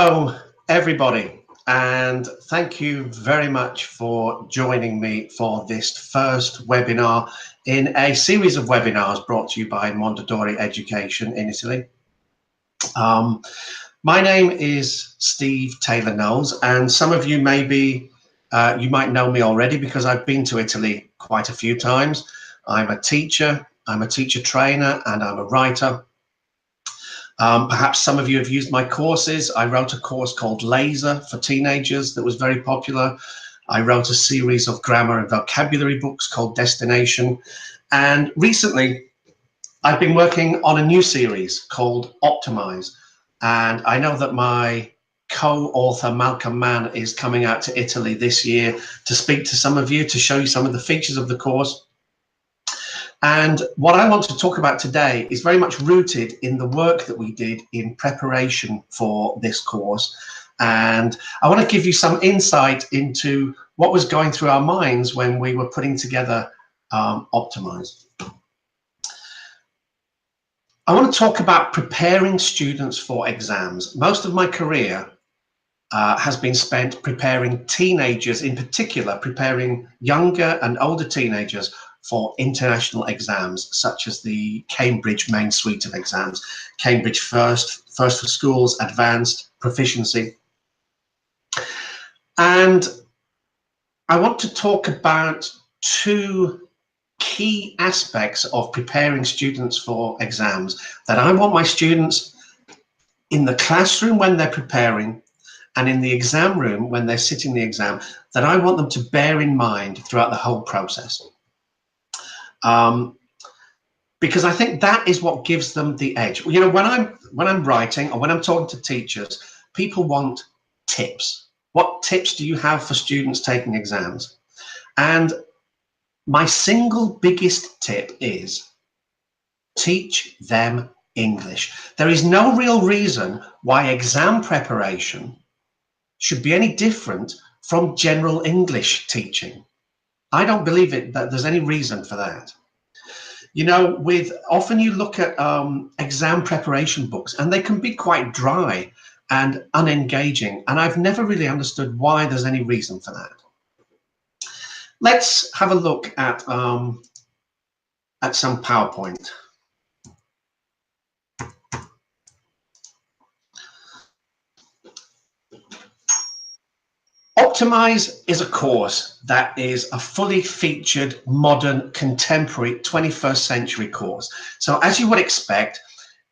Hello, everybody, and thank you very much for joining me for this first webinar in a series of webinars brought to you by Mondadori Education in Italy. My name is Steve Taylor-Knowles, and some of you you might know me already because I've been to Italy quite a few times. I'm a teacher trainer, and I'm a writer. Perhaps some of you have used my courses. I wrote a course called Laser for teenagers that was very popular. I wrote a series of grammar and vocabulary books called Destination. And recently, I've been working on a new series called Optimise. And I know that my co-author, Malcolm Mann, is coming out to Italy this year to speak to some of you, to show you some of the features of the course. And what I want to talk about today is very much rooted in the work that we did in preparation for this course. And I want to give you some insight into what was going through our minds when we were putting together Optimise. I want to talk about preparing students for exams. Most of my career has been spent preparing teenagers, in particular, preparing younger and older teenagers for international exams, such as the Cambridge main suite of exams, Cambridge First for Schools, Advanced, Proficiency. And I want to talk about two key aspects of preparing students for exams that I want my students in the classroom when they're preparing and in the exam room when they're sitting the exam, that I want them to bear in mind throughout the whole process. Because I think that is what gives them the edge. You know, when I'm writing or when I'm talking to teachers, people want tips. What tips do you have for students taking exams? And my single biggest tip is teach them English. There is no real reason why exam preparation should be any different from general English teaching. I don't believe that there's any reason for that. You know, often you look at exam preparation books and they can be quite dry and unengaging, and I've never really understood why there's any reason for that. Let's have a look at some PowerPoint. Optimise is a course that is a fully featured, modern, contemporary 21st century course. So as you would expect,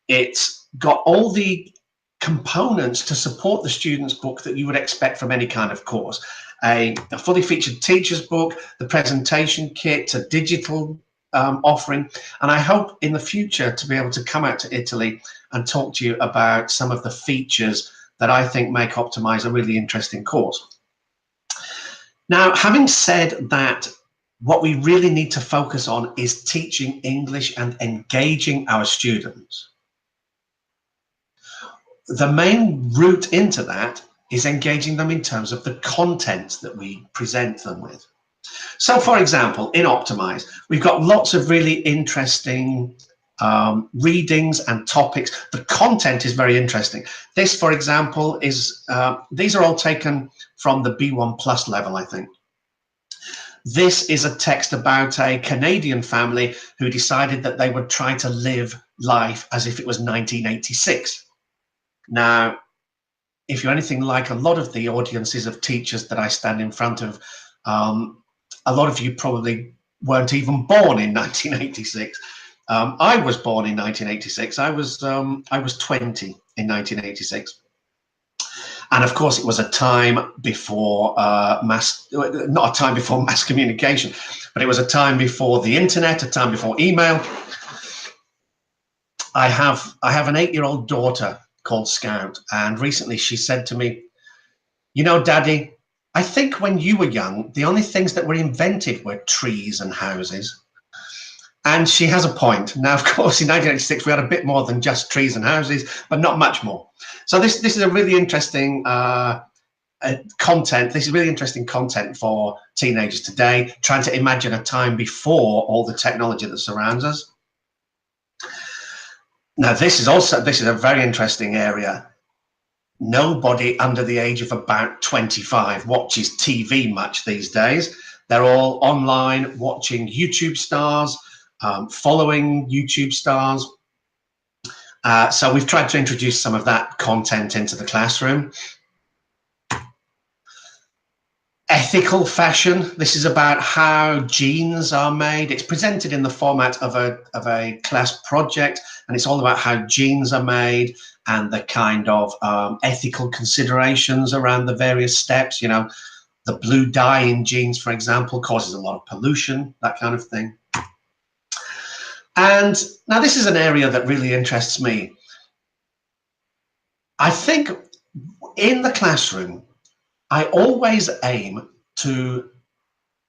it's got all the components to support the student's book that you would expect from any kind of course. A fully featured teacher's book, the presentation kit, a digital offering. And I hope in the future to be able to come out to Italy and talk to you about some of the features that I think make Optimise a really interesting course. Now, having said that, what we really need to focus on is teaching English and engaging our students. The main route into that is engaging them in terms of the content that we present them with. So, for example, in Optimise, we've got lots of really interesting readings and topics. The content is very interesting. This, for example, is these are all taken from the B1 Plus level, I think. This is a text about a Canadian family who decided that they would try to live life as if it was 1986. Now, if you're anything like a lot of the audiences of teachers that I stand in front of, a lot of you probably weren't even born in 1986. I was born in 1986. I was 20 in 1986. And of course, it was a time before not a time before mass communication, but it was a time before the internet, a time before email. I have an 8-year-old daughter called Scout, and recently she said to me, "You know, Daddy, I think when you were young, the only things that were invented were trees and houses." And she has a point. Now, of course, in 1986, we had a bit more than just trees and houses, but not much more. So this is a really interesting content. This is really interesting content for teenagers today, trying to imagine a time before all the technology that surrounds us. Now, this is a very interesting area. Nobody under the age of about 25 watches TV much these days. They're all online watching YouTube stars, following YouTube stars. So we've tried to introduce some of that content into the classroom. Ethical fashion. This is about how jeans are made. It's presented in the format of a class project, and it's all about how jeans are made and the kind of ethical considerations around the various steps. You know, the blue dye in jeans, for example, causes a lot of pollution, that kind of thing. And now this is an area that really interests me. I think in the classroom, I always aim to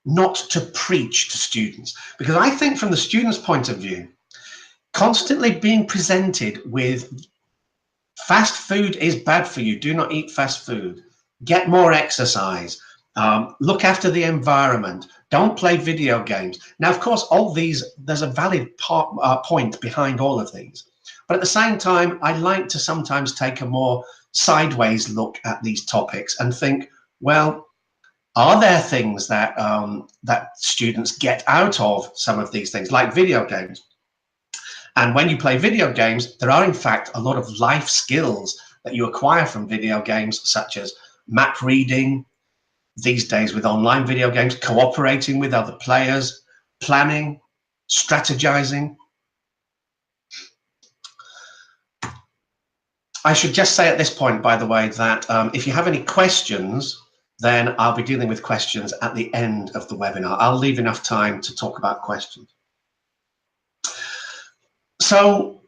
not to preach to students, because I think from the student's point of view, constantly being presented with fast food is bad for you, do not eat fast food, get more exercise, look after the environment, don't play video games. Now, of course, all these, there's a valid point behind all of these. But at the same time, I like to sometimes take a more sideways look at these topics and think, well, are there things that that students get out of some of these things, like video games? And when you play video games, there are in fact a lot of life skills that you acquire from video games, such as map reading, these days with online video games, cooperating with other players, planning, strategizing. I should just say at this point, by the way, that if you have any questions, then I'll be dealing with questions at the end of the webinar. I'll leave enough time to talk about questions. So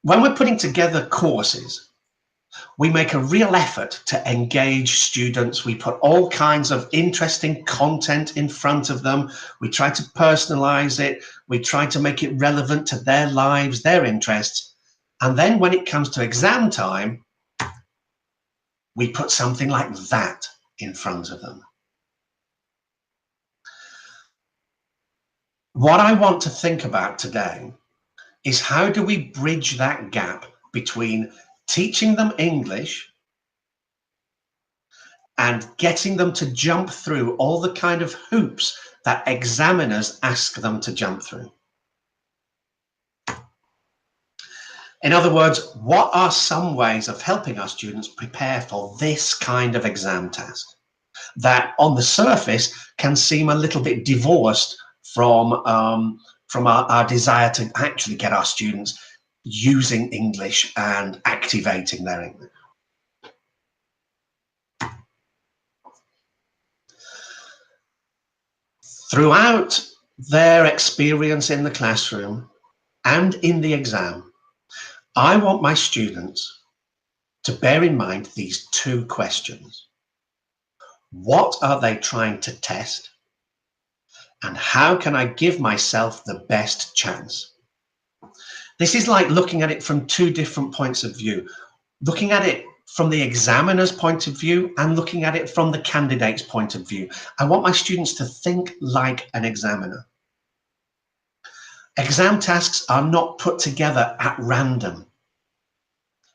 when we're putting together courses, we make a real effort to engage students. We put all kinds of interesting content in front of them. We try to personalize it. We try to make it relevant to their lives, their interests. And then when it comes to exam time, we put something like that in front of them. What I want to think about today is how do we bridge that gap between teaching them English and getting them to jump through all the kind of hoops that examiners ask them to jump through. In other words, what are some ways of helping our students prepare for this kind of exam task that on the surface can seem a little bit divorced from our desire to actually get our students using English and activating their English? Throughout their experience in the classroom and in the exam, I want my students to bear in mind these two questions. What are they trying to test? And how can I give myself the best chance? This is like looking at it from two different points of view, looking at it from the examiner's point of view and looking at it from the candidate's point of view. I want my students to think like an examiner. Exam tasks are not put together at random.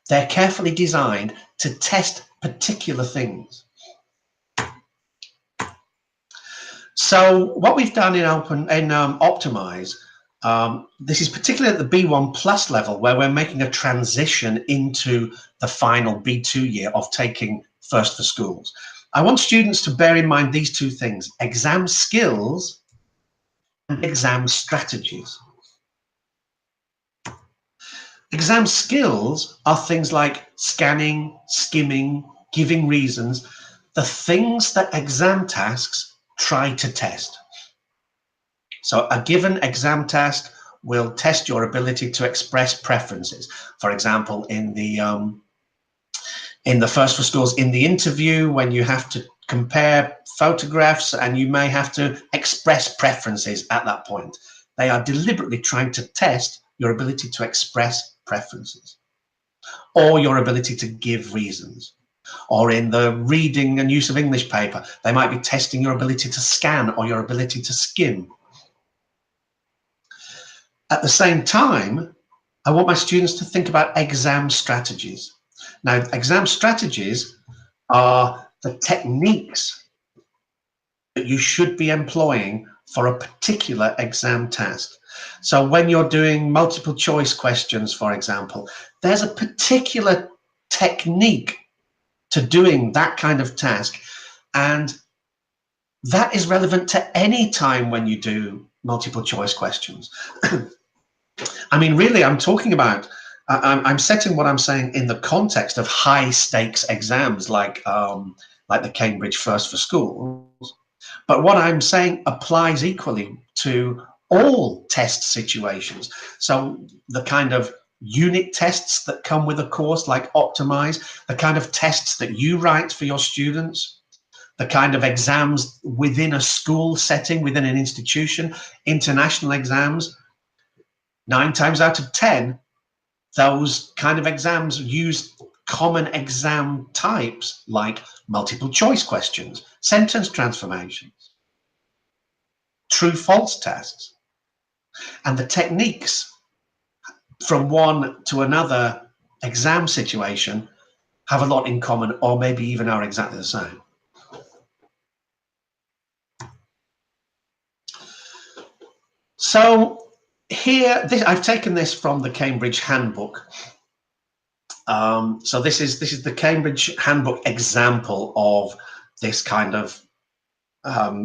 They're carefully designed to test particular things. So what we've done in Optimise, this is particularly at the B1 plus level, where we're making a transition into the final B2 year of taking First for Schools. I want students to bear in mind these two things: exam skills and exam strategies. Exam skills are things like scanning, skimming, giving reasons, the things that exam tasks try to test. So a given exam task will test your ability to express preferences. For example, in the First for Schools, in the interview, when you have to compare photographs and you may have to express preferences at that point, they are deliberately trying to test your ability to express preferences or your ability to give reasons. Or in the reading and use of English paper, they might be testing your ability to scan or your ability to skim. At the same time, I want my students to think about exam strategies. Now, exam strategies are the techniques that you should be employing for a particular exam task. So when you're doing multiple choice questions, for example, there's a particular technique to doing that kind of task, and that is relevant to any time when you do multiple choice questions. I mean, really, I'm talking about, I'm setting what I'm saying in the context of high stakes exams like the Cambridge First for Schools. But what I'm saying applies equally to all test situations. So the kind of unit tests that come with a course like Optimise, the kind of tests that you write for your students, the kind of exams within a school setting, within an institution, international exams, 9 times out of 10, those kind of exams use common exam types like multiple choice questions, sentence transformations, true-false tests. And the techniques from one to another exam situation have a lot in common, or maybe even are exactly the same. So here, I've taken this from the Cambridge Handbook. So this is the Cambridge Handbook example of this kind of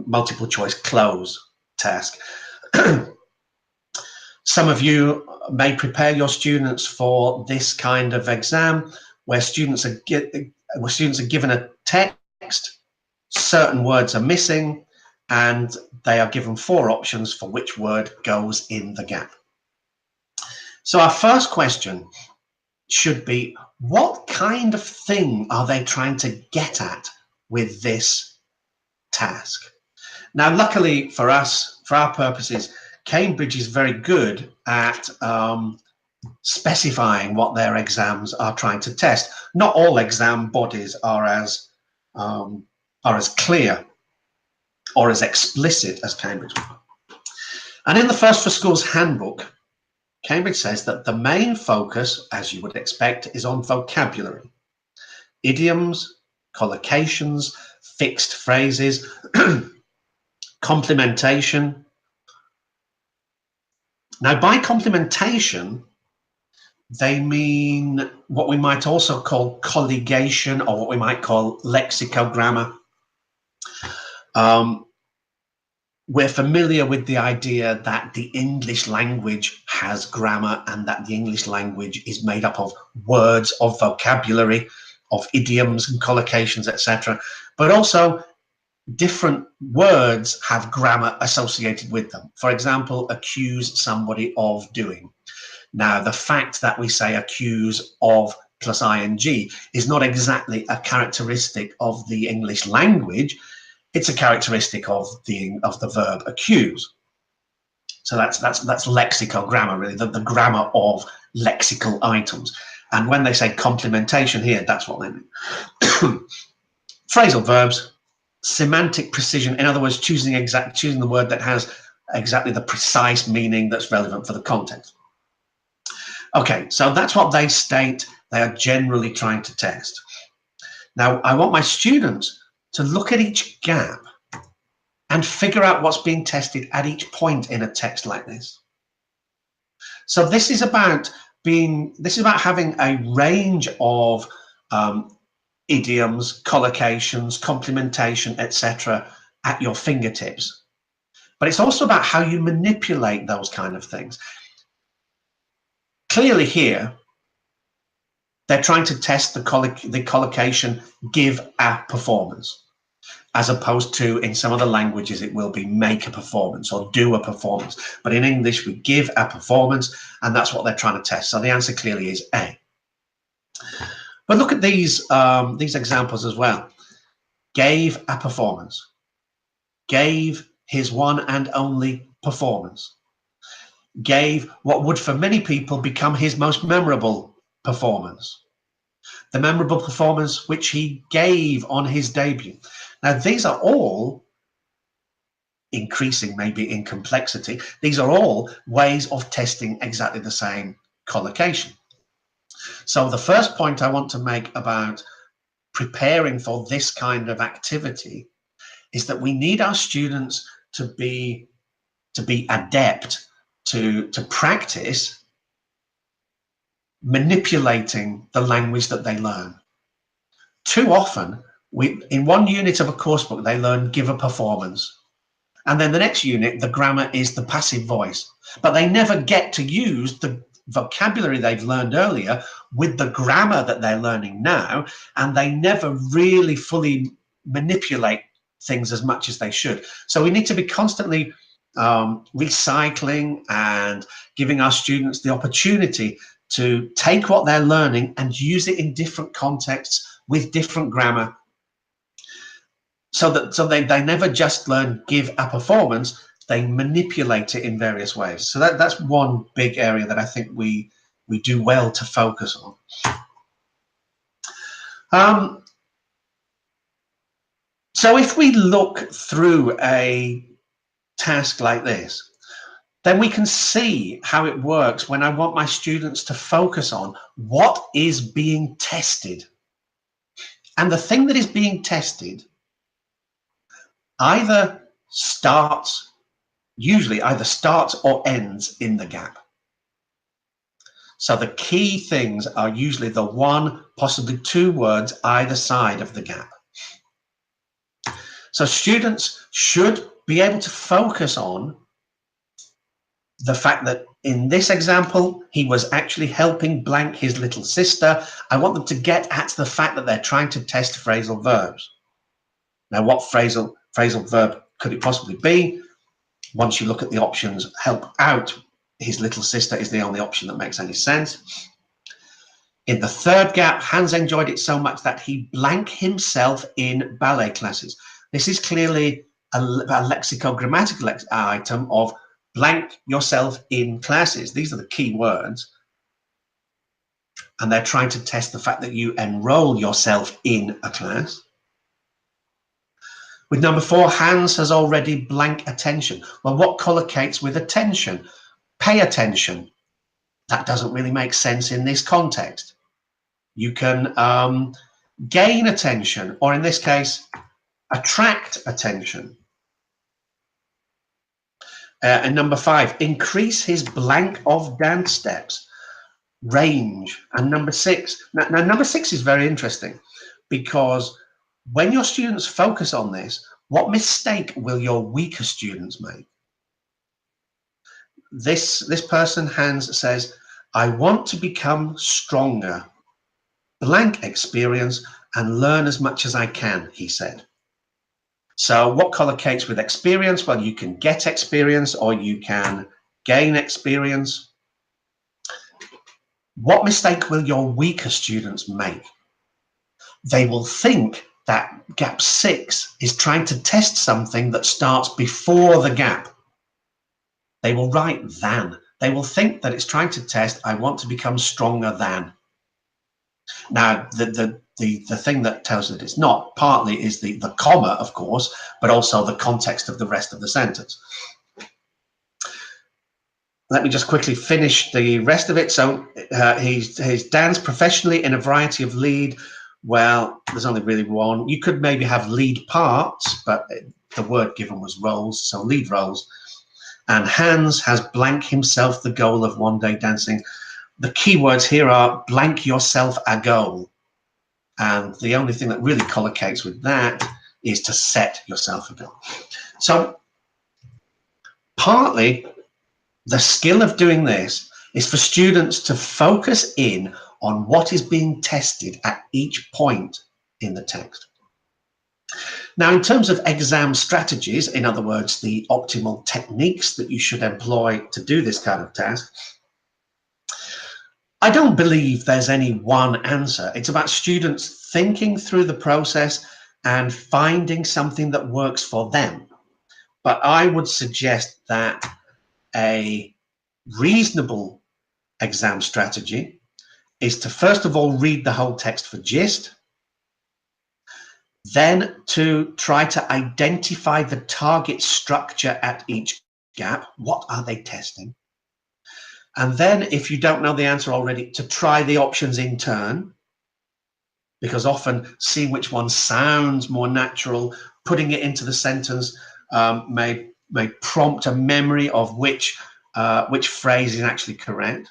multiple choice close task. Some of you may prepare your students for this kind of exam where students are given a text, certain words are missing, and they are given 4 options for which word goes in the gap. So our first question should be, what kind of thing are they trying to get at with this task? Now, luckily for us, for our purposes, Cambridge is very good at specifying what their exams are trying to test. Not all exam bodies are as clear or as explicit as Cambridge. And in the First for Schools Handbook, Cambridge says that the main focus, as you would expect, is on vocabulary, idioms, collocations, fixed phrases, complementation. Now, by complementation, they mean what we might also call colligation, or what we might call lexicogrammar. We're familiar with the idea that the English language has grammar, and that the English language is made up of words, of vocabulary, of idioms and collocations, etc. But also different words have grammar associated with them. For example, accuse somebody of doing. Now, the fact that we say accuse of plus ing is not exactly a characteristic of the English language. It's a characteristic of the verb accuse. So that's lexicogrammar, really, the grammar of lexical items. And when they say complementation here, that's what they mean. Phrasal verbs, semantic precision. In other words, choosing the word that has exactly the precise meaning that's relevant for the context. Okay, so that's what they state they are generally trying to test. Now, I want my students to look at each gap and figure out what's being tested at each point in a text like this. So this is about having a range of idioms, collocations, complementation, etc. at your fingertips. But it's also about how you manipulate those kind of things. Clearly here, they're trying to test the collocation give a performance, as opposed to in some other languages it will be make a performance or do a performance. But in English we give a performance, and that's what they're trying to test. So the answer clearly is A. But look at these examples as well. Gave a performance. Gave his one and only performance. Gave what would for many people become his most memorable performance. The memorable performance which he gave on his debut. Now, these are all increasing maybe in complexity. These are all ways of testing exactly the same collocation. So the first point I want to make about preparing for this kind of activity is that we need our students to be adept, to practice manipulating the language that they learn. Too often, in one unit of a course book, they learn give a performance. And then the next unit, the grammar is the passive voice. But they never get to use the vocabulary they've learned earlier with the grammar that they're learning now. And they never really fully manipulate things as much as they should. So we need to be constantly recycling and giving our students the opportunity to take what they're learning and use it in different contexts with different grammar, so they never just learn give a performance, they manipulate it in various ways. So that's one big area that I think we do well to focus on. So if we look through a task like this, then we can see how it works when I want my students to focus on what is being tested. And the thing that is being tested usually either starts or ends in the gap. So the key things are usually the one, possibly two words either side of the gap. So students should be able to focus on the fact that in this example, he was actually helping blank his little sister. I want them to get at the fact that they're trying to test phrasal verbs. Now, what phrasal verb could it possibly be? Once you look at the options, help out his little sister is the only option that makes any sense. In the third gap, Hans enjoyed it so much that he blank himself in ballet classes. This is clearly a lexicogrammatical item of blank yourself in classes. These are the key words. And they're trying to test the fact that you enroll yourself in a class. With number 4, Hans has already blank attention. Well, what collocates with attention? Pay attention. That doesn't really make sense in this context. You can gain attention, or in this case, attract attention. And number 5, increase his blank of dance steps, range. And number 6, now number 6 is very interesting, because when your students focus on this, what mistake will your weaker students make? This person, Hans, says, I want to become stronger, blank experience, and learn as much as I can, he said. So what collocates with experience? Well, you can get experience or you can gain experience. What mistake will your weaker students make? They will think that gap 6 is trying to test something that starts before the gap. They will write than. They will think that it's trying to test, I want to become stronger than. Now, the thing that tells that it's not partly is the comma, of course, but also the context of the rest of the sentence. Let me just quickly finish the rest of it. So he's danced professionally in a variety of lead. Well, there's only really one. You could maybe have lead parts, but the word given was roles, so lead roles. And Hans has blank himself the goal of one day dancing. The key words here are blank yourself a goal. And the only thing that really collocates with that is to set yourself a goal. So partly the skill of doing this is for students to focus in on what is being tested at each point in the text. Now, in terms of exam strategies, in other words, the optimal techniques that you should employ to do this kind of task, I don't believe there's any one answer. It's about students thinking through the process and finding something that works for them. But I would suggest that a reasonable exam strategy is to first of all read the whole text for gist, then to try to identify the target structure at each gap. What are they testing? And then if you don't know the answer already, to try the options in turn, because often seeing which one sounds more natural, putting it into the sentence may prompt a memory of which phrase is actually correct.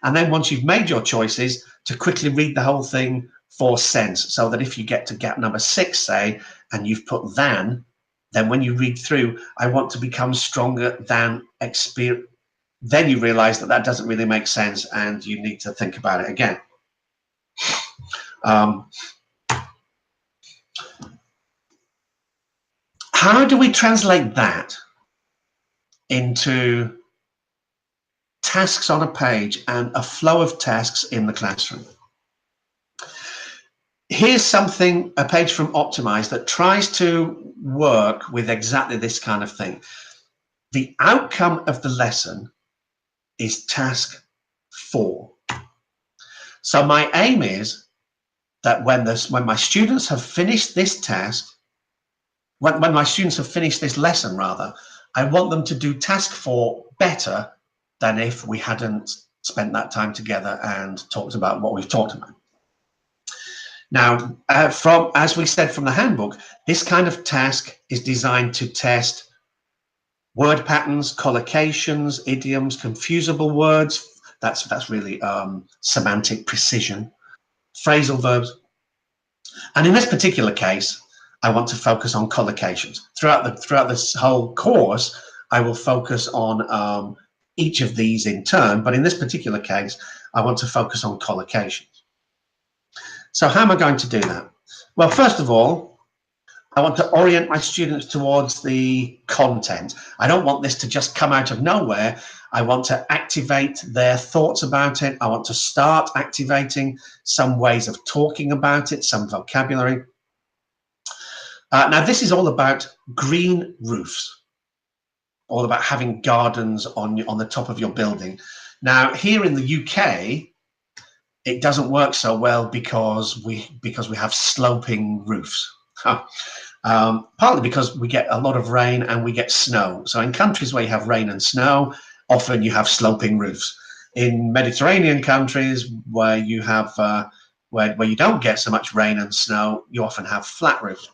And then once you've made your choices, to quickly read the whole thing for sense, so that if you get to gap number 6, say, and you've put than, then when you read through, I want to become stronger than experience, then you realize that that doesn't really make sense and you need to think about it again. How do we translate that into tasks on a page and a flow of tasks in the classroom? Here's a page from Optimise that tries to work with exactly this kind of thing. The outcome of the lesson is task 4. So my aim is that when my students have finished this task, when my students have finished this lesson rather, I want them to do task 4 better than if we hadn't spent that time together and talked about what we've talked about. Now, as we said from the handbook, this kind of task is designed to test word patterns, collocations, idioms, confusable words. That's really semantic precision, phrasal verbs. And in this particular case, I want to focus on collocations. Throughout this whole course, I will focus on each of these in turn, but in this particular case, I want to focus on collocations. So how am I going to do that? Well, first of all, I want to orient my students towards the content. I don't want this to just come out of nowhere. I want to activate their thoughts about it. I want to start activating some ways of talking about it, some vocabulary. Now, this is all about green roofs, all about having gardens on the top of your building. Now, here in the UK, it doesn't work so well because we have sloping roofs. Partly because we get a lot of rain and we get snow. So in countries where you have rain and snow, often you have sloping roofs. In Mediterranean countries where you have where you don't get so much rain and snow, you often have flat roofs.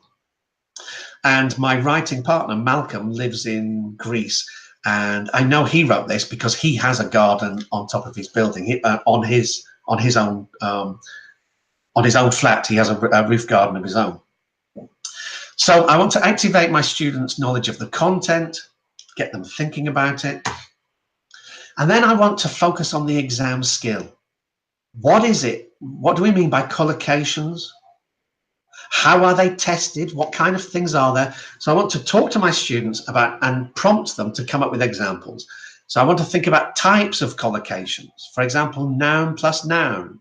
And my writing partner Malcolm lives in Greece, and I know he wrote this because he has a garden on top of his building, on his own flat. He has a roof garden of his own. So I want to activate my students' knowledge of the content, get them thinking about it. And then I want to focus on the exam skill. What is it? What do we mean by collocations? How are they tested? What kind of things are there? So I want to talk to my students about and prompt them to come up with examples. So I want to think about types of collocations. For example, noun plus noun,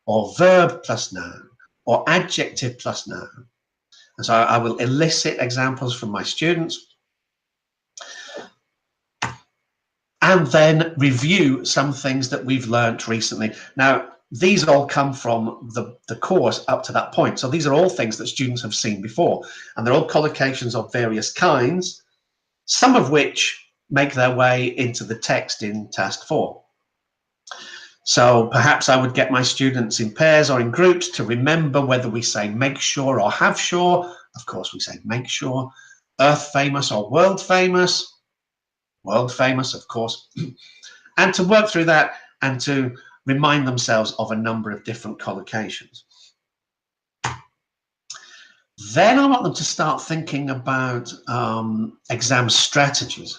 or verb plus noun, or adjective plus noun. And so I will elicit examples from my students and then review some things that we've learned recently. Now, these all come from the course up to that point. So these are all things that students have seen before, and they're all collocations of various kinds, some of which make their way into the text in task 4. So perhaps I would get my students in pairs or in groups to remember whether we say make sure or have sure. Of course, we say make sure. Earth famous or world famous. World famous, of course. And to work through that and to remind themselves of a number of different collocations. Then I want them to start thinking about exam strategies.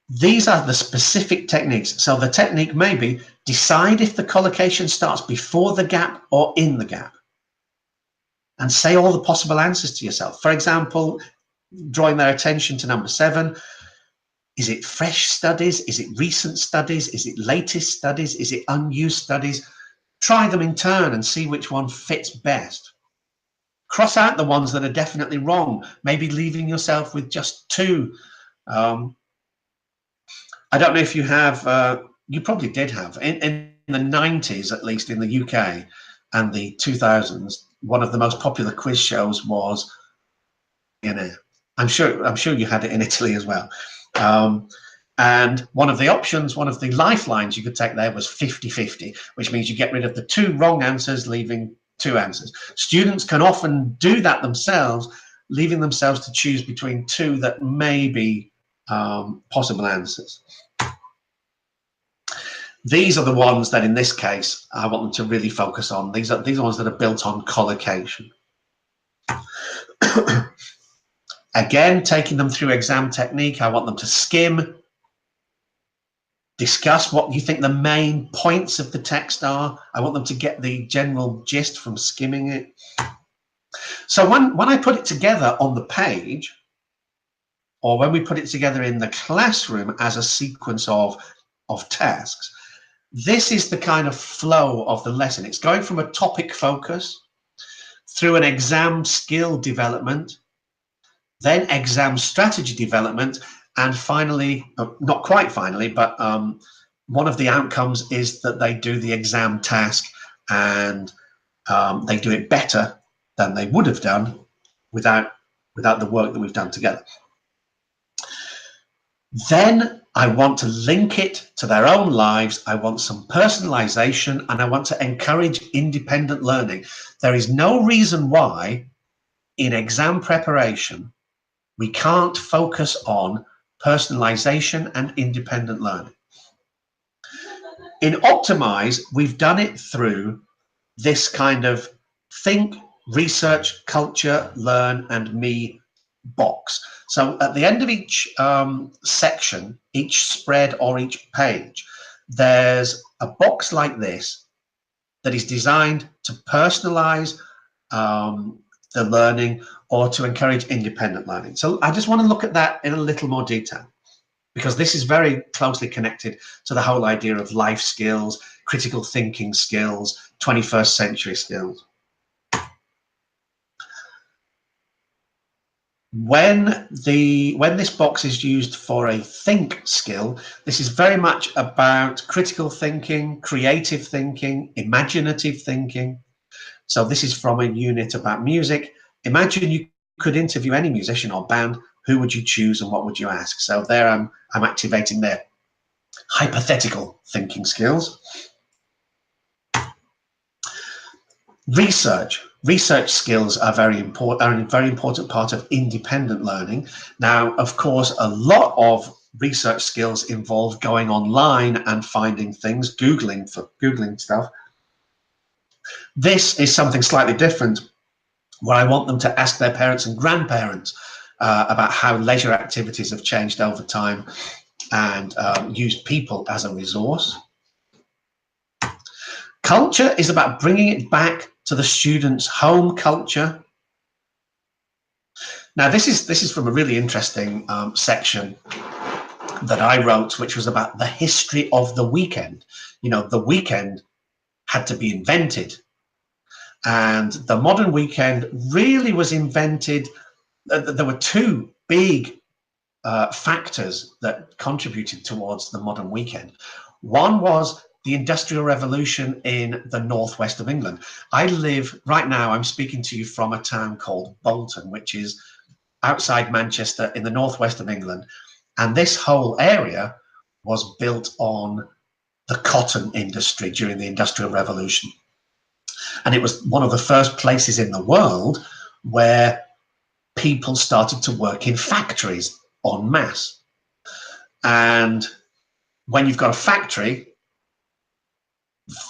These are the specific techniques. So the technique may be decide if the collocation starts before the gap or in the gap, and say all the possible answers to yourself. For example, drawing their attention to number 7. Is it fresh studies? Is it recent studies? Is it latest studies? Is it unused studies? Try them in turn and see which one fits best. Cross out the ones that are definitely wrong, maybe leaving yourself with just 2. I don't know if you have, you probably did have, in the 90s, at least in the UK, and the 2000s, one of the most popular quiz shows was Millionaire. I'm sure you had it in Italy as well. And one of the options, one of the lifelines you could take there was 50-50, which means you get rid of the 2 wrong answers, leaving 2 answers. Students can often do that themselves, leaving themselves to choose between 2 that may be possible answers. These are the ones that, in this case, I want them to really focus on. These are ones that are built on collocation. Again, taking them through exam technique, I want them to skim, discuss what you think the main points of the text are. I want them to get the general gist from skimming it. So when I put it together on the page, or when we put it together in the classroom as a sequence of tasks, this is the kind of flow of the lesson. It's going from a topic focus through an exam skill development, then exam strategy development, and finally, not quite finally, but one of the outcomes is that they do the exam task, and they do it better than they would have done without the work that we've done together. Then I want to link it to their own lives. I want some personalization, and I want to encourage independent learning. There is no reason why in exam preparation we can't focus on personalization and independent learning. In Optimise, we've done it through this kind of think, research, culture, learn, and me box. So at the end of each section, each spread or each page, there's a box like this that is designed to personalize the learning or to encourage independent learning. So I just want to look at that in a little more detail, because this is very closely connected to the whole idea of life skills, critical thinking skills, 21st century skills. When this box is used for a think skill, this is very much about critical thinking, creative thinking, imaginative thinking. So this is from a unit about music. Imagine you could interview any musician or band. Who would you choose and what would you ask? So there I'm activating their hypothetical thinking skills. Research skills are a very important part of independent learning. Now, of course, a lot of research skills involve going online and finding things, Googling stuff. This is something slightly different, where I want them to ask their parents and grandparents about how leisure activities have changed over time, and use people as a resource. Culture is about bringing it back to the student's home culture. Now, this is from a really interesting section that I wrote, which was about the history of the weekend. You know, the weekend had to be invented, and the modern weekend really was invented. There were 2 big factors that contributed towards the modern weekend. One was the Industrial Revolution in the northwest of England. Right now, I'm speaking to you from a town called Bolton, which is outside Manchester in the northwest of England. And this whole area was built on the cotton industry during the Industrial Revolution. And it was one of the first places in the world where people started to work in factories en masse. And when you've got a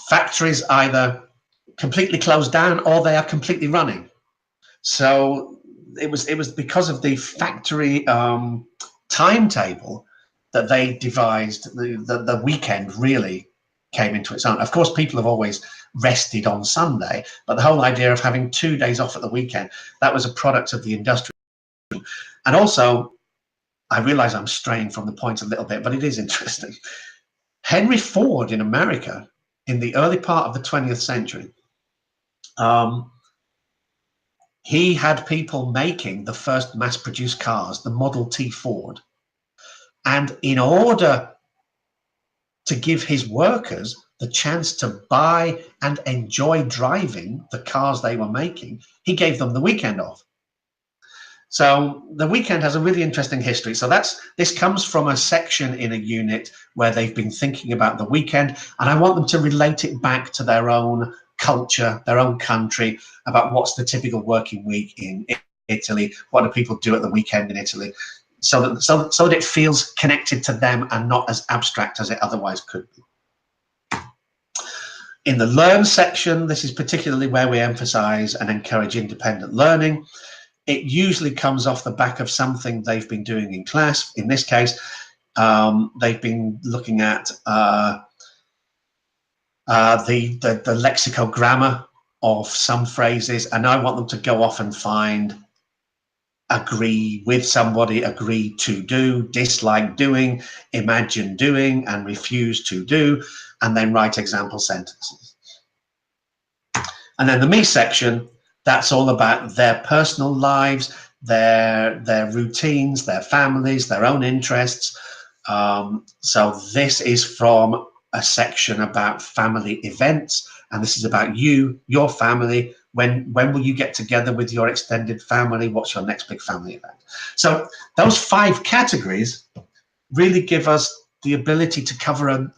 factories either completely closed down or they are completely running. So it was because of the factory timetable that they devised the weekend really came into its own. Of course, people have always rested on Sunday, but the whole idea of having 2 days off at the weekend, that was a product of the industrial. And also, I realize I'm straying from the point a little bit, but it is interesting. Henry Ford in America, in the early part of the 20th century, he had people making the first mass-produced cars, the Model T Ford. And in order to give his workers the chance to buy and enjoy driving the cars they were making, he gave them the weekend off. So the weekend has a really interesting history. So this comes from a section in a unit where they've been thinking about the weekend, and I want them to relate it back to their own culture, their own country, about what's the typical working week in Italy, what do people do at the weekend in Italy, so that it feels connected to them and not as abstract as it otherwise could be. In the learn section, this is particularly where we emphasize and encourage independent learning. It usually comes off the back of something they've been doing in class. In this case, they've been looking at the lexicogrammar of some phrases, and I want them to go off and find agree with somebody, agree to do, dislike doing, imagine doing, and refuse to do, and then write example sentences. And then the me section, that's all about their personal lives, their routines, their families, their own interests. So this is from a section about family events, and this is about you, your family. When will you get together with your extended family? What's your next big family event? So those 5 categories really give us the ability to cover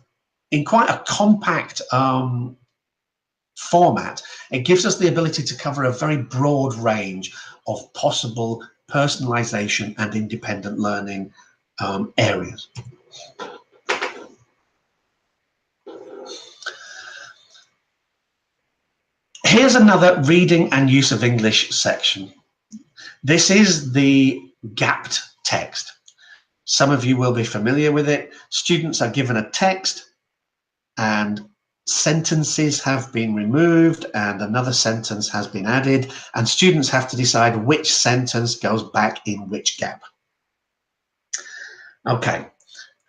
in quite a compact format. It gives us the ability to cover a very broad range of possible personalization and independent learning areas. Here's another reading and use of English section. This is the gapped text. Some of you will be familiar with it. Students are given a text and sentences have been removed and another sentence has been added, and students have to decide which sentence goes back in which gap. Okay,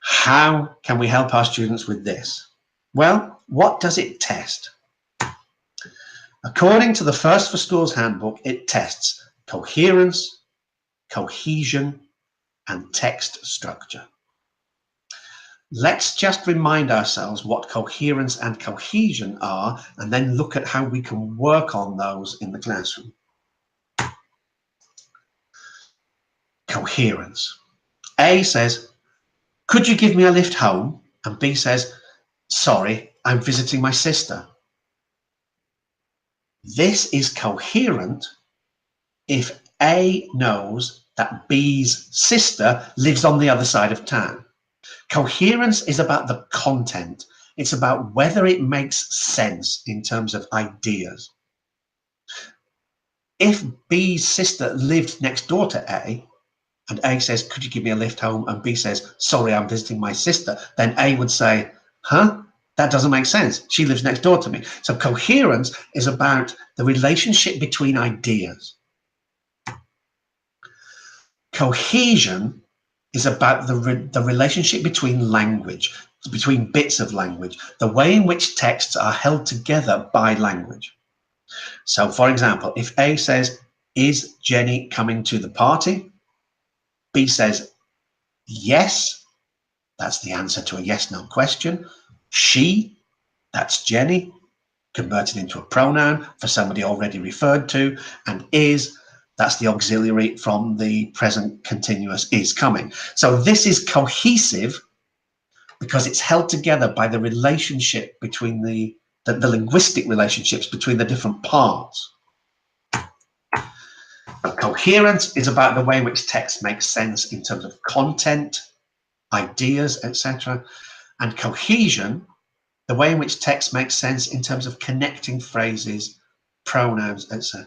how can we help our students with this? Well, what does it test? According to the First for Schools Handbook, it tests coherence, cohesion, and text structure. Let's just remind ourselves what coherence and cohesion are, and then look at how we can work on those in the classroom. Coherence. A says, could you give me a lift home? And B says, sorry, I'm visiting my sister. This is coherent if A knows that B's sister lives on the other side of town. Coherence is about the content. It's about whether it makes sense in terms of ideas. If B's sister lived next door to A, and A says, could you give me a lift home? And B says, sorry, I'm visiting my sister. Then A would say, huh? That doesn't make sense. She lives next door to me. So coherence is about the relationship between ideas. Cohesion is about the relationship between language, between bits of language, the way in which texts are held together by language. So, for example, if A says, is Jenny coming to the party? B says, yes. That's the answer to a yes-no question. She, that's Jenny, converted into a pronoun for somebody already referred to, and is, that's the auxiliary from the present continuous is coming. So this is cohesive because it's held together by the relationship between the linguistic relationships between the different parts. But coherence is about the way in which text makes sense in terms of content, ideas, etc. And cohesion, the way in which text makes sense in terms of connecting phrases, pronouns, etc.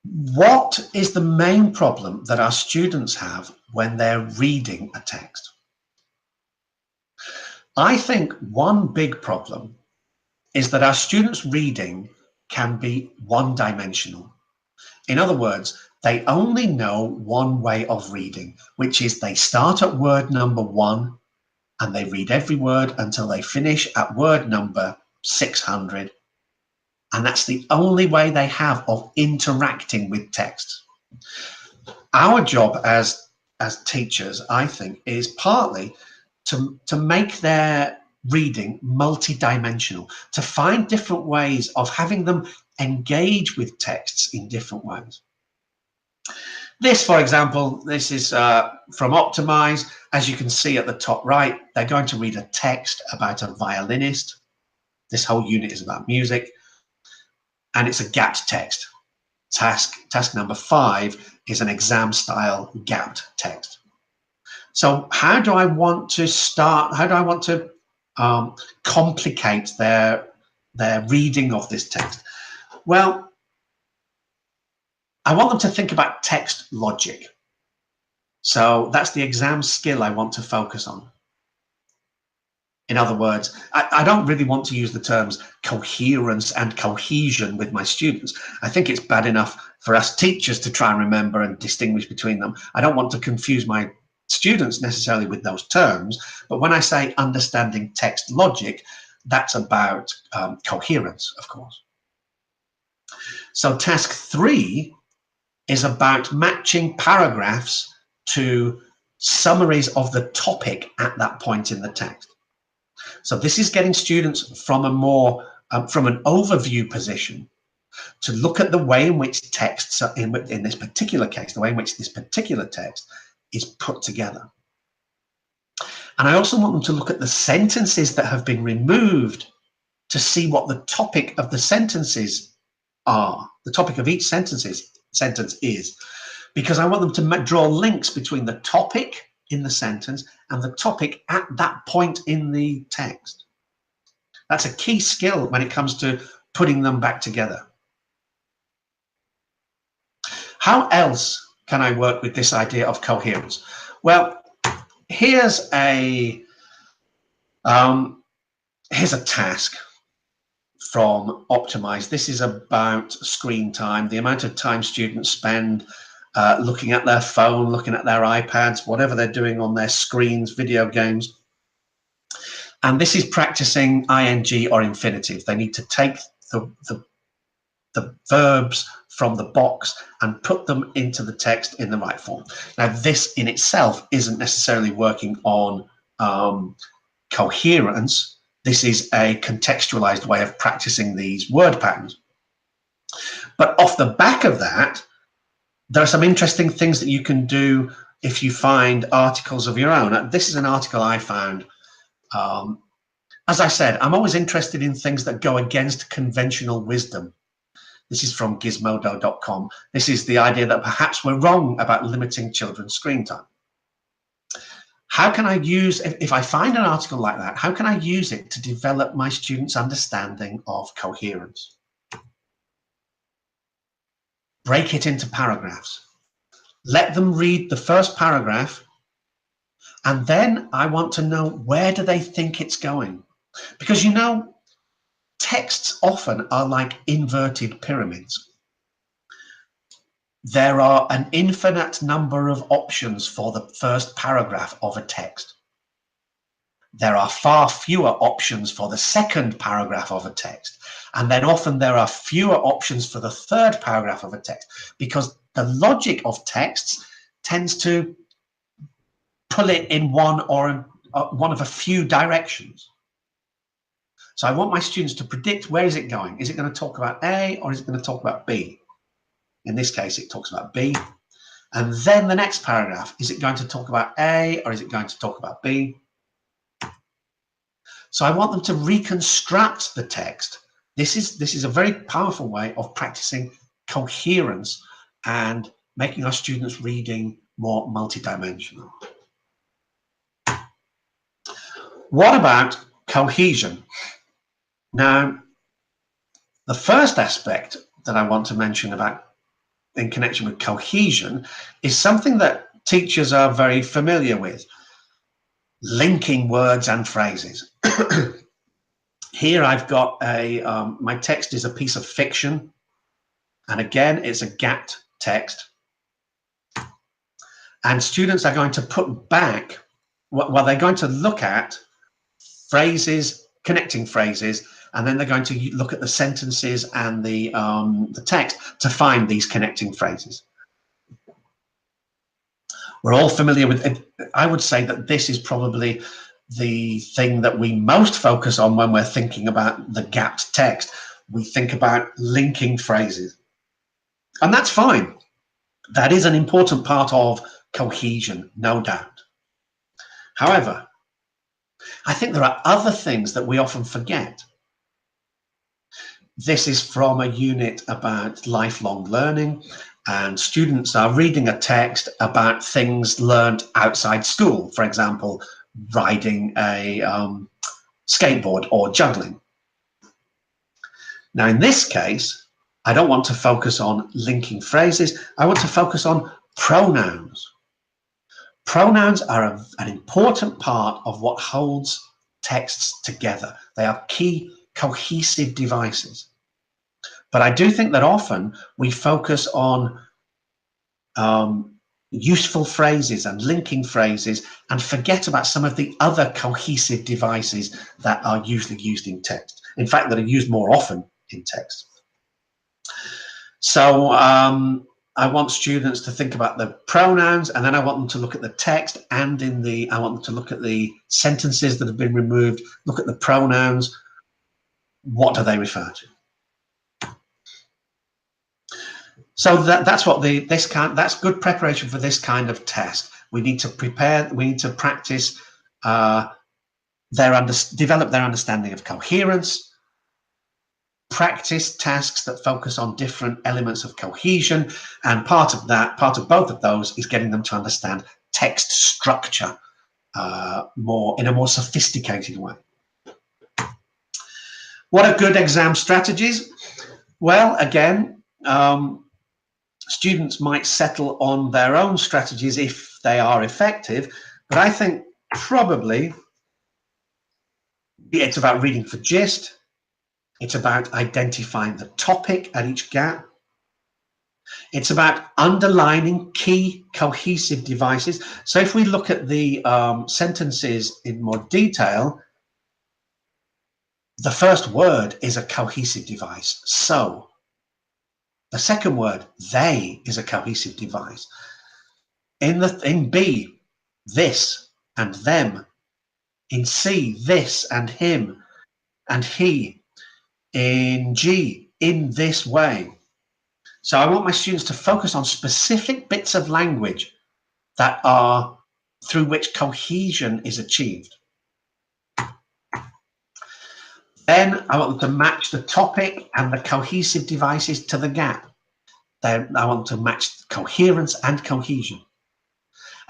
What is the main problem that our students have when they're reading a text? I think one big problem is that our students' reading can be one-dimensional. In other words, they only know one way of reading, which is they start at word number 1 and they read every word until they finish at word number 600. And that's the only way they have of interacting with text. Our job as teachers, I think, is partly to make their reading multidimensional, to find different ways of having them engage with texts in different ways. This, for example, this is from Optimise. As you can see at the top right, they're going to read a text about a violinist. This whole unit is about music, and it's a gapped text. Task number 5 is an exam style gapped text. So how do I want to start? How do I want to complicate their reading of this text? Well, I want them to think about text logic. So that's the exam skill I want to focus on. In other words, I don't really want to use the terms coherence and cohesion with my students. I think it's bad enough for us teachers to try and remember and distinguish between them. I don't want to confuse my students necessarily with those terms, but when I say understanding text logic, that's about coherence, of course. So task 3 is about matching paragraphs to summaries of the topic at that point in the text. So this is getting students from a more from an overview position to look at the way in which texts are in this particular case, the way in which this particular text is put together. And I also want them to look at the sentences that have been removed to see what the topic of the sentences are, the topic of each sentence is, because I want them to draw links between the topic in the sentence and the topic at that point in the text. That's a key skill when it comes to putting them back together. How else can I work with this idea of coherence? Well, here's a task from Optimise. This is about screen time, the amount of time students spend looking at their phone, looking at their iPads, whatever they're doing on their screens, video games. And this is practicing ing or infinitive. They need to take the verbs from the box and put them into the text in the right form. Now, this in itself isn't necessarily working on coherence. This is a contextualized way of practicing these word patterns. But off the back of that, there are some interesting things that you can do if you find articles of your own. This is an article I found. As I said, I'm always interested in things that go against conventional wisdom. This is from gizmodo.com. This is the idea that perhaps we're wrong about limiting children's screen time. How can I use, if I find an article like that, how can I use it to develop my students' understanding of coherence? Break it into paragraphs. Let them read the first paragraph, and then I want to know, where do they think it's going? Because, you know, texts often are like inverted pyramids. There are an infinite number of options for the first paragraph of a text. There are far fewer options for the second paragraph of a text. And then often there are fewer options for the third paragraph of a text, because the logic of texts tends to pull it in one of a few directions. So I want my students to predict, where is it going? Is it going to talk about A, or is it going to talk about B? In this case, it talks about B. And then the next paragraph, is it going to talk about A, or is it going to talk about B? So I want them to reconstruct the text. This is a very powerful way of practicing coherence and making our students' reading more multidimensional. What about cohesion? Now, the first aspect that I want to mention about in connection with cohesion is something that teachers are very familiar with: linking words and phrases. Here I've got my text is a piece of fiction, and again it's a gapped text, and students are going to put back, well, they're going to look at phrases, connecting phrases, and then they're going to look at the sentences and the text to find these connecting phrases. We're all familiar with it. I would say that this is probably the thing that we most focus on when we're thinking about the gapped text. We think about linking phrases. And that's fine. That is an important part of cohesion, no doubt. However, I think there are other things that we often forget. This is from a unit about lifelong learning, and students are reading a text about things learned outside school, for example, riding a skateboard or juggling. Now, in this case, I don't want to focus on linking phrases. I want to focus on pronouns. Pronouns are an important part of what holds texts together. They are key cohesive devices. But I do think that often we focus on useful phrases and linking phrases and forget about some of the other cohesive devices that are usually used in text. In fact, that are used more often in text. So I want students to think about the pronouns, and then I want them to look at the text, and I want them to look at the sentences that have been removed, look at the pronouns. What do they refer to? So that's what that's good preparation for this kind of test. We need to prepare, we need to practice develop their understanding of coherence, practice tasks that focus on different elements of cohesion, and part of both of those is getting them to understand text structure in a more sophisticated way. What are good exam strategies? Well, again, students might settle on their own strategies if they are effective, but I think probably it's about reading for gist. It's about identifying the topic at each gap. It's about underlining key cohesive devices. So if we look at the sentences in more detail, the first word is a cohesive device, so. The second word, they, is a cohesive device. In B, this and them. In C, this and him and he. In G, in this way. So I want my students to focus on specific bits of language that are through which cohesion is achieved. Then I want them to match the topic and the cohesive devices to the gap. I want to match coherence and cohesion.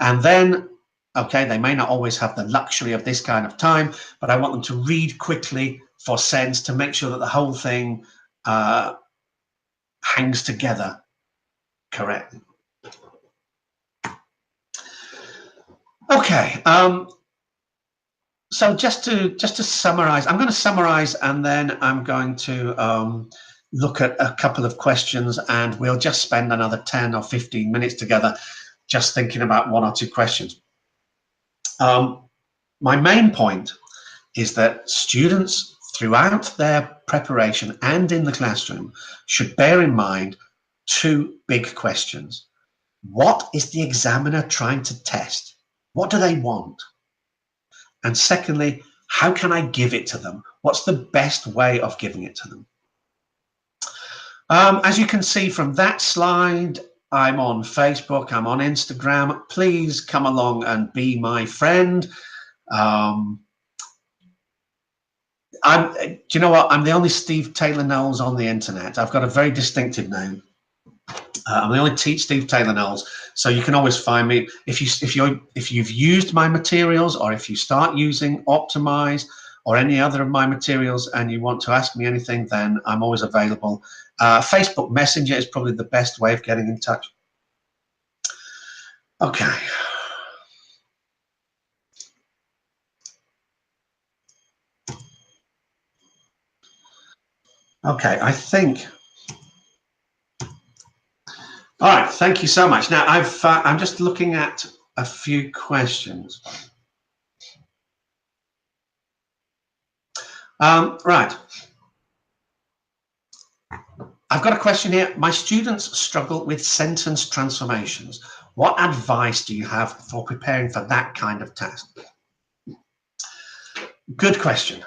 And then, okay, they may not always have the luxury of this kind of time, but I want them to read quickly for sense to make sure that the whole thing hangs together correctly. Okay, so just to summarize, I'm going to summarize and then I'm going to look at a couple of questions, and we'll just spend another 10 or 15 minutes together just thinking about one or two questions. My main point is that students throughout their preparation and in the classroom should bear in mind two big questions. What is the examiner trying to test? What do they want? And secondly, how can I give it to them? What's the best way of giving it to them? As you can see from that slide, I'm on Facebook, I'm on Instagram. Please come along and be my friend. Do you know what? I'm the only Steve Taylor-Knowles on the internet. I've got a very distinctive name. I'm the only Steve Taylor-Knowles, so you can always find me. If you've used my materials, or if you start using Optimise or any other of my materials and you want to ask me anything, then I'm always available. Facebook Messenger is probably the best way of getting in touch. Okay. Okay, I think. All right, thank you so much. Now I'm just looking at a few questions. Right. I've got a question here. My students struggle with sentence transformations. What advice do you have for preparing for that kind of task? Good question.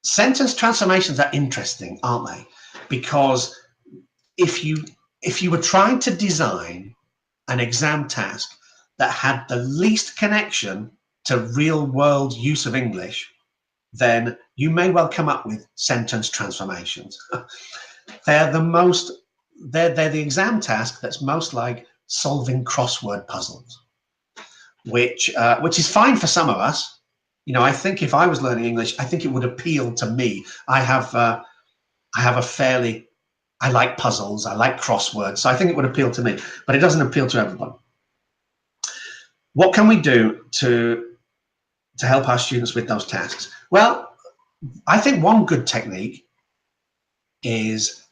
Sentence transformations are interesting, aren't they? Because if you were trying to design an exam task that had the least connection to real world use of English, then you may well come up with sentence transformations. They're the exam task that's most like solving crossword puzzles, which is fine for some of us. You know, I think if I was learning English, I think it would appeal to me. I like puzzles, I like crosswords, so I think it would appeal to me, but it doesn't appeal to everyone. What can we do to help our students with those tasks? Well, I think one good technique is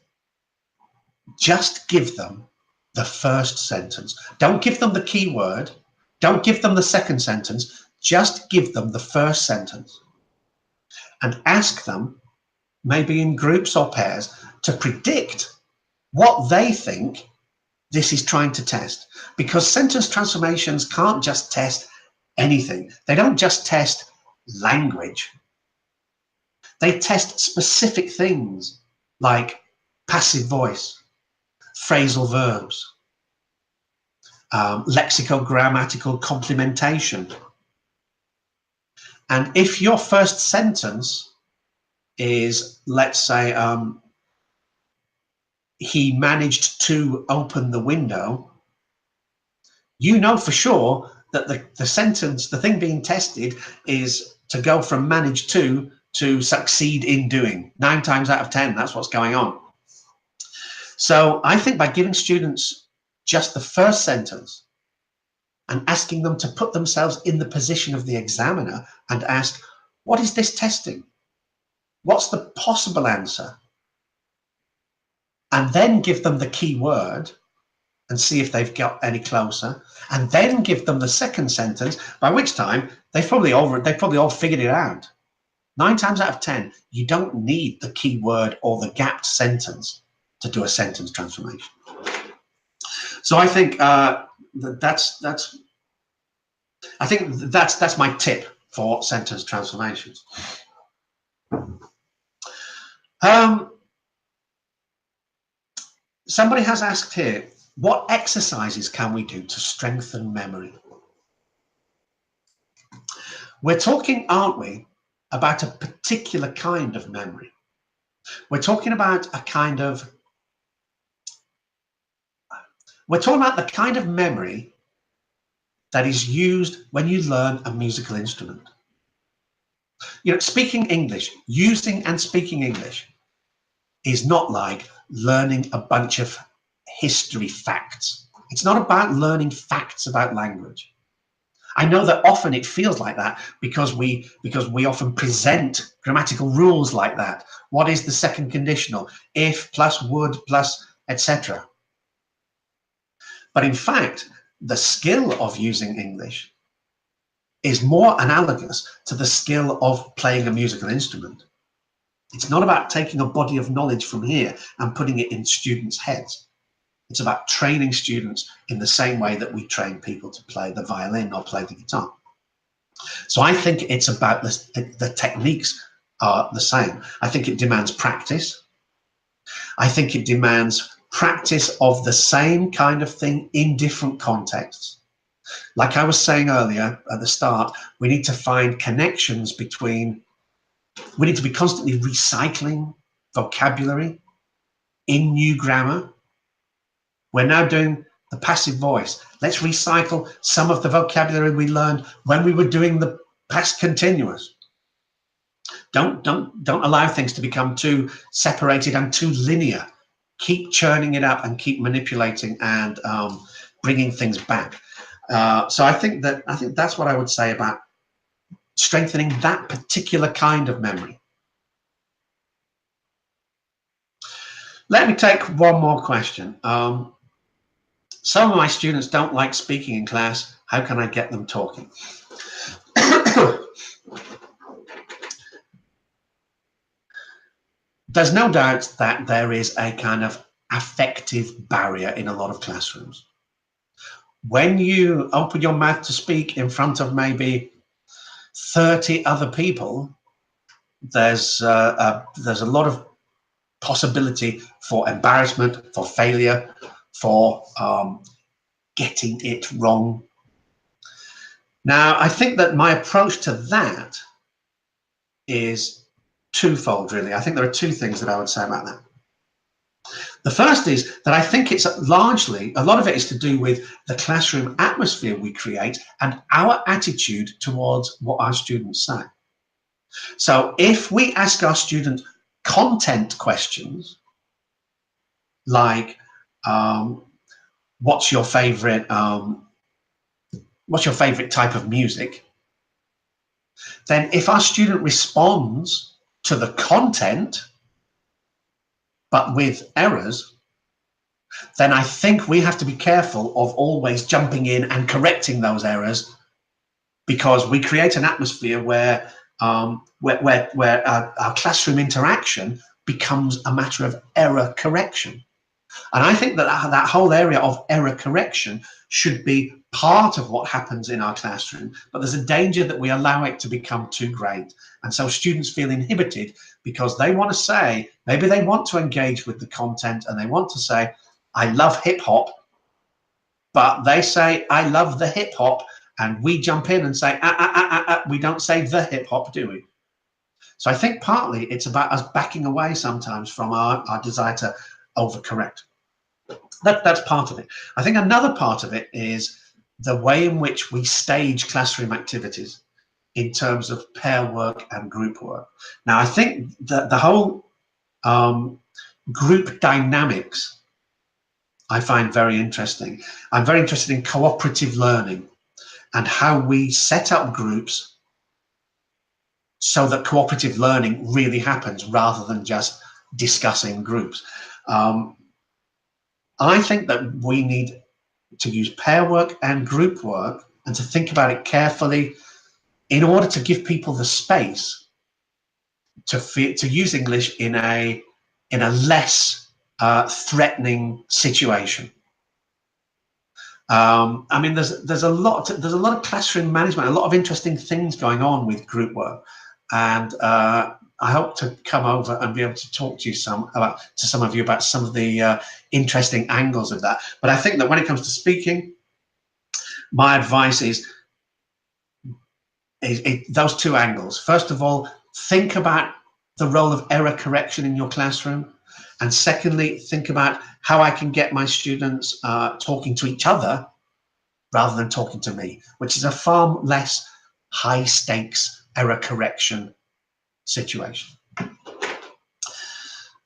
just give them the first sentence. Don't give them the key word. Don't give them the second sentence. Just give them the first sentence and ask them, maybe in groups or pairs, to predict what they think this is trying to test. Because sentence transformations can't just test anything. They don't just test language. They test specific things like passive voice, phrasal verbs, lexicogrammatical complementation. And if your first sentence is, let's say, he managed to open the window, you know for sure that the sentence, the thing being tested, is to go from manage to succeed in doing. 9 times out of 10, that's what's going on. So I think by giving students just the first sentence and asking them to put themselves in the position of the examiner and ask, what is this testing? What's the possible answer? And then give them the key word and see if they've got any closer, and then give them the second sentence, by which time they've probably all figured it out. 9 times out of 10, you don't need the key word or the gapped sentence to do a sentence transformation. So I think that's my tip for sentence transformations. Somebody has asked here, what exercises can we do to strengthen memory? We're talking, aren't we, about a particular kind of memory. We're talking about the kind of memory that is used when you learn a musical instrument. You know, speaking English, using and speaking English is not like learning a bunch of history facts. It's not about learning facts about language. I know that often it feels like that because we often present grammatical rules like that. What is the second conditional? If plus would plus etc. But in fact, the skill of using English is more analogous to the skill of playing a musical instrument. It's not about taking a body of knowledge from here and putting it in students' heads. It's about training students in the same way that we train people to play the violin or play the guitar. So I think it's about the techniques are the same. I think it demands practice. I think it demands practice of the same kind of thing in different contexts. Like I was saying earlier at the start, we need to find connections between, we need to be constantly recycling vocabulary in new grammar. We're now doing the passive voice. Let's recycle some of the vocabulary we learned when we were doing the past continuous. Don't allow things to become too separated and too linear. Keep churning it up and keep manipulating and bringing things back. So I think that's what I would say about strengthening that particular kind of memory. Let me take one more question. Some of my students don't like speaking in class. How can I get them talking? There's no doubt that there is a kind of affective barrier in a lot of classrooms. When you open your mouth to speak in front of maybe 30 other people, there's a lot of possibility for embarrassment, for failure, for getting it wrong. Now, I think that my approach to that is twofold, really. I think there are two things that I would say about that. The first is that I think it's largely, a lot of it is to do with the classroom atmosphere we create and our attitude towards what our students say. So if we ask our students content questions like, what's your favorite type of music, then if our student responds to the content but with errors, then I think we have to be careful of always jumping in and correcting those errors, because we create an atmosphere where our classroom interaction becomes a matter of error correction. And I think that that whole area of error correction should be part of what happens in our classroom, but there's a danger that we allow it to become too great. And so students feel inhibited because they want to say, maybe they want to engage with the content and they want to say, I love hip hop, but they say, I love the hip hop, and we jump in and say, we don't say the hip hop, do we? So I think partly it's about us backing away sometimes from our desire to overcorrect. That's part of it. I think another part of it is the way in which we stage classroom activities in terms of pair work and group work. Now, I think that the whole group dynamics I find very interesting. I'm very interested in cooperative learning and how we set up groups so that cooperative learning really happens rather than just discussing groups. I think that we need to use pair work and group work and to think about it carefully in order to give people the space to use English in a less threatening situation. I mean, there's a lot of classroom management, a lot of interesting things going on with group work, and I hope to come over and be able to talk to you some of you about some of the interesting angles of that. But I think that when it comes to speaking, my advice is those two angles. First of all, think about the role of error correction in your classroom. And secondly, think about how I can get my students talking to each other rather than talking to me, which is a far less high stakes error correction situation.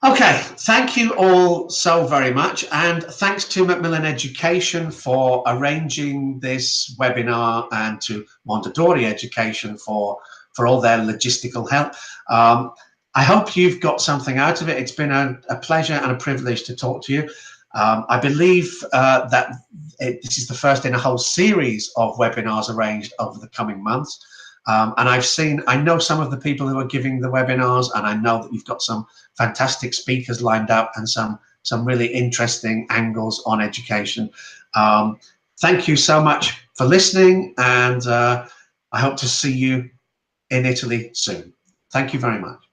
Okay, thank you all so very much, and thanks to Macmillan Education for arranging this webinar, and to Mondadori Education for all their logistical help. I hope you've got something out of it. It's been a pleasure and a privilege to talk to you. I believe that this is the first in a whole series of webinars arranged over the coming months. And I know some of the people who are giving the webinars, and I know that you've got some fantastic speakers lined up and some really interesting angles on education. Thank you so much for listening, and I hope to see you in Italy soon. Thank you very much.